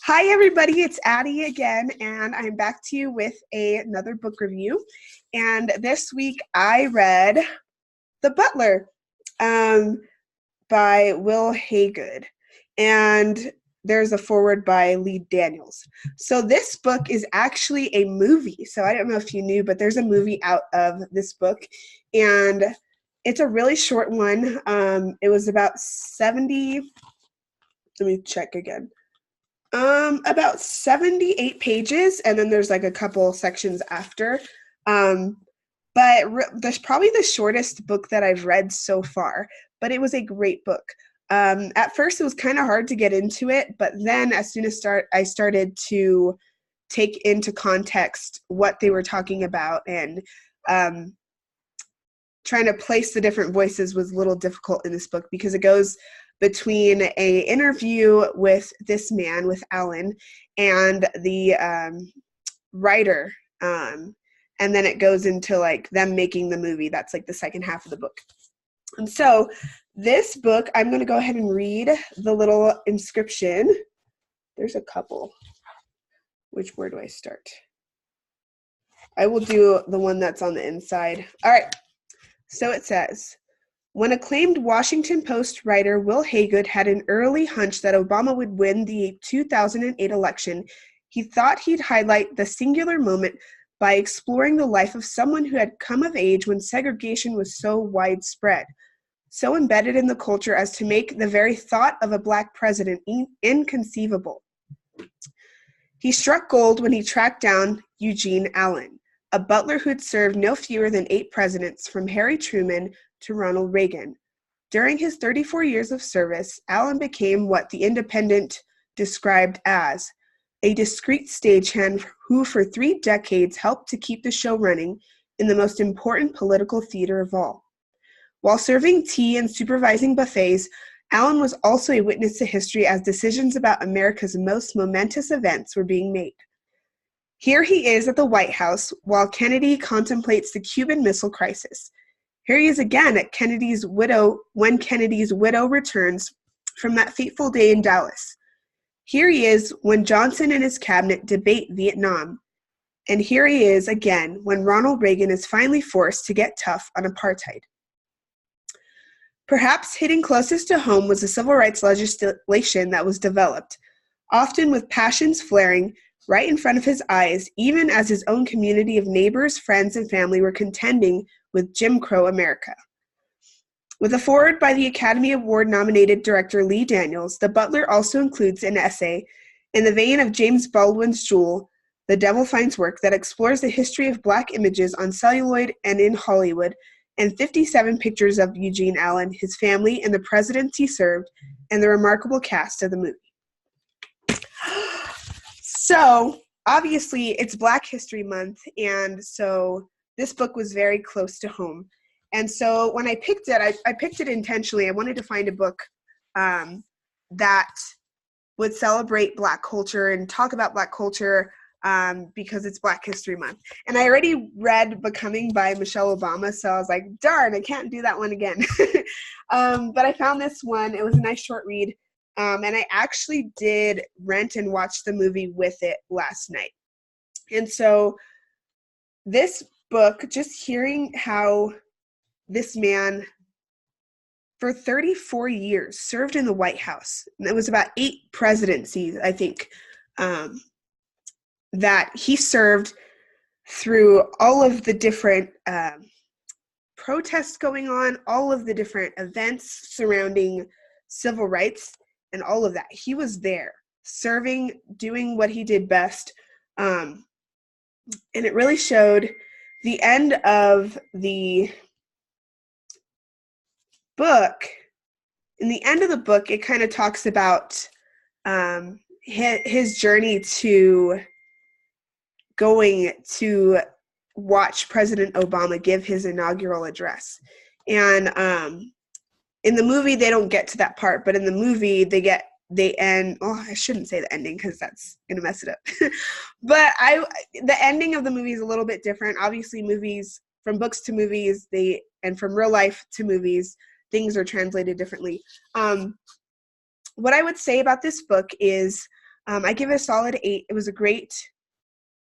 Hi, everybody. It's Addie again, and I'm back to you with another book review. And this week I read The Butler by Will Haygood. And there's a foreword by Lee Daniels. So this book is actually a movie. So I don't know if you knew, but there's a movie out of this book. And it's a really short one. It was about 70, let me check again. About 78 pages, and then there's like a couple sections after. But that's probably the shortest book that I've read so far, but it was a great book. At first it was kind of hard to get into it, but then as soon as I started to take into context what they were talking about, and trying to place the different voices was a little difficult in this book because it goes between a interview with this man, with Alan, and the writer. And then it goes into like them making the movie. That's like the second half of the book. And so this book, I'm going to go ahead and read the little inscription. There's a couple. Where do I start? I will do the one that's on the inside. All right. So it says, when acclaimed Washington Post writer Will Haygood had an early hunch that Obama would win the 2008 election, he thought he'd highlight the singular moment by exploring the life of someone who had come of age when segregation was so widespread, so embedded in the culture as to make the very thought of a Black president inconceivable. He struck gold when he tracked down Eugene Allen, a butler who'd served no fewer than 8 presidents, from Harry Truman to Ronald Reagan. During his 34 years of service, Allen became what The Independent described as a discreet stagehand who for 3 decades helped to keep the show running in the most important political theater of all. While serving tea and supervising buffets, Allen was also a witness to history as decisions about America's most momentous events were being made. Here he is at the White House while Kennedy contemplates the Cuban Missile Crisis. Here he is again at when Kennedy's widow returns from that fateful day in Dallas. Here he is when Johnson and his cabinet debate Vietnam. And here he is again when Ronald Reagan is finally forced to get tough on apartheid. Perhaps hitting closest to home was the civil rights legislation that was developed, often with passions flaring right in front of his eyes, even as his own community of neighbors, friends, and family were contending with Jim Crow America. With a foreword by the Academy Award-nominated director Lee Daniels, The Butler also includes an essay in the vein of James Baldwin's Jewel, The Devil Finds Work, that explores the history of Black images on celluloid and in Hollywood, and 57 pictures of Eugene Allen, his family, and the presidents he served, and the remarkable cast of the movie. So, obviously, it's Black History Month, and so this book was very close to home. And so when I picked it, I picked it intentionally. I wanted to find a book that would celebrate Black culture and talk about Black culture because it's Black History Month. And I already read Becoming by Michelle Obama, so I was like, darn, I can't do that one again. But I found this one. It was a nice short read. And I actually did rent and watch the movie with it last night. And so this book, just hearing how this man for 34 years served in the White House, and it was about 8 presidencies, I think, that he served through all of the different protests going on, all of the different events surrounding civil rights, and all of that. He was there, serving, doing what he did best. And it really showed the end of the book. In the end of the book, it kind of talks about his journey to going to watch President Obama give his inaugural address. And in the movie, they don't get to that part, but in the movie, they end. Oh, I shouldn't say the ending because that's gonna mess it up. But the ending of the movie is a little bit different. Obviously, movies, from books to movies, and from real life to movies, things are translated differently. What I would say about this book is I give it a solid 8. It was a great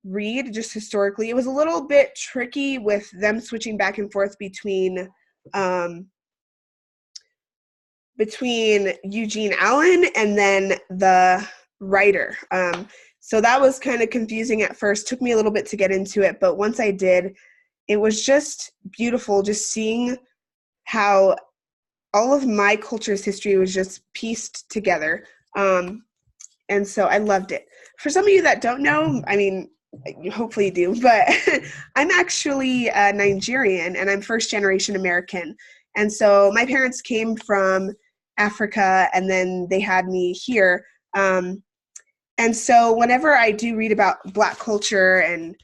read, just historically. It was a little bit tricky with them switching back and forth between Eugene Allen and then the writer. So that was kind of confusing at first. Took me a little bit to get into it, but once I did, it was just beautiful just seeing how all of my culture's history was just pieced together. And so I loved it. For some of you that don't know, I mean, you hopefully do, but I'm actually Nigerian and I'm first generation American. And so my parents came from Africa and then they had me here. And so whenever I do read about Black culture and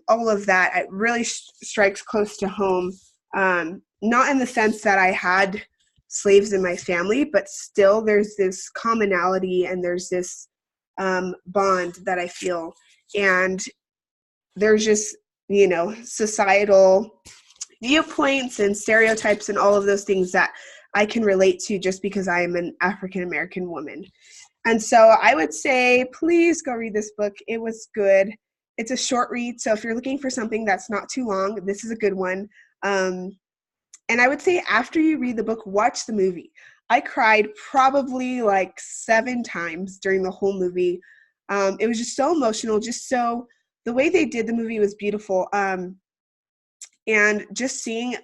all of that, it really strikes close to home. Not in the sense that I had slaves in my family, but still there's this commonality and there's this bond that I feel. And there's just, societal viewpoints and stereotypes and all of those things that I can relate to just because I am an African-American woman. And so I would say, please go read this book. It was good. It's a short read, so if you're looking for something that's not too long, this is a good one. And I would say after you read the book, watch the movie. I cried probably like 7 times during the whole movie. It was just so emotional, the way they did the movie was beautiful. And just seeing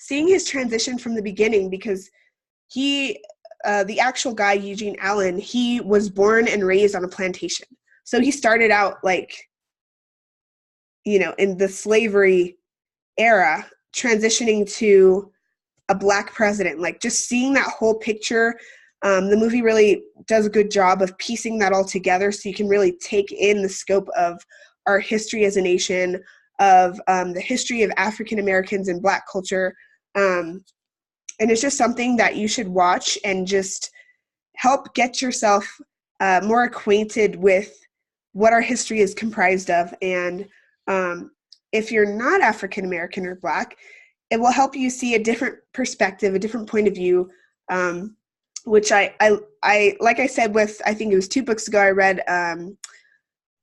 his transition from the beginning, because the actual guy, Eugene Allen, he was born and raised on a plantation. So he started out in the slavery era, transitioning to a Black president, just seeing that whole picture. The movie really does a good job of piecing that all together so you can really take in the scope of our history as a nation, of the history of African Americans and Black culture. And it's just something that you should watch and just help get yourself more acquainted with what our history is comprised of. And if you're not African American or Black, it will help you see a different perspective, a different point of view, which I like I said I think it was 2 books ago, I read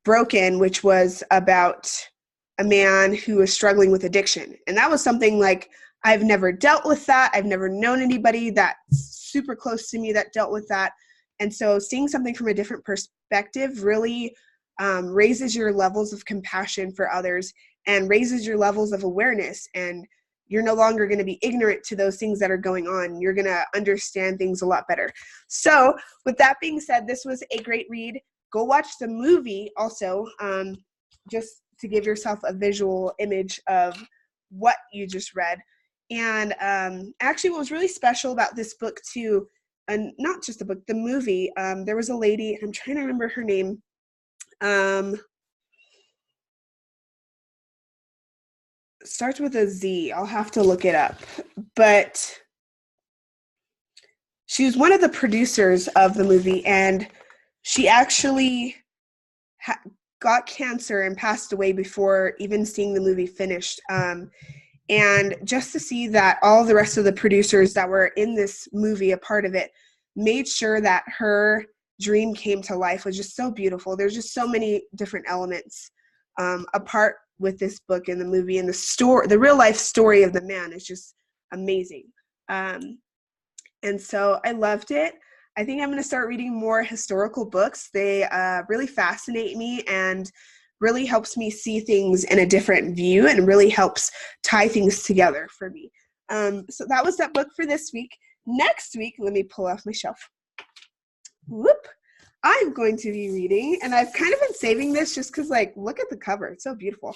Broken, which was about a man who was struggling with addiction. And that was something I've never dealt with that. I've never known anybody that's super close to me that dealt with that. And so seeing something from a different perspective really raises your levels of compassion for others and raises your levels of awareness. And you're no longer going to be ignorant to those things that are going on. You're going to understand things a lot better. So with that being said, this was a great read. Go watch the movie also, just to give yourself a visual image of what you just read. And actually what was really special about this book too, and not just the book, the movie, there was a lady, I'm trying to remember her name, starts with a Z. I'll have to look it up. But she was one of the producers of the movie, and she actually got cancer and passed away before even seeing the movie finished. And just to see that all the rest of the producers that were in this movie, a part of it, made sure that her dream came to life was just so beautiful. There's just so many different elements apart with this book and the movie, and the real life story of the man is just amazing. And so I loved it. I think I'm going to start reading more historical books. They really fascinate me and really helps me see things in a different view and really helps tie things together for me. So that was that book for this week. Next week, let me pull off my shelf. Whoop. I'm going to be reading, and I've kind of been saving this just because, look at the cover. It's so beautiful.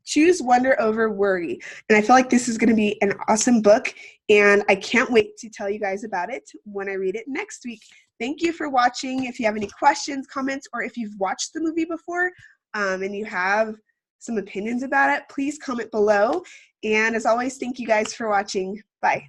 Choose Wonder Over Worry. And I feel like this is going to be an awesome book, and I can't wait to tell you guys about it when I read it next week. Thank you for watching. If you have any questions, comments, or if you've watched the movie before and you have some opinions about it, please comment below. And as always, thank you guys for watching. Bye.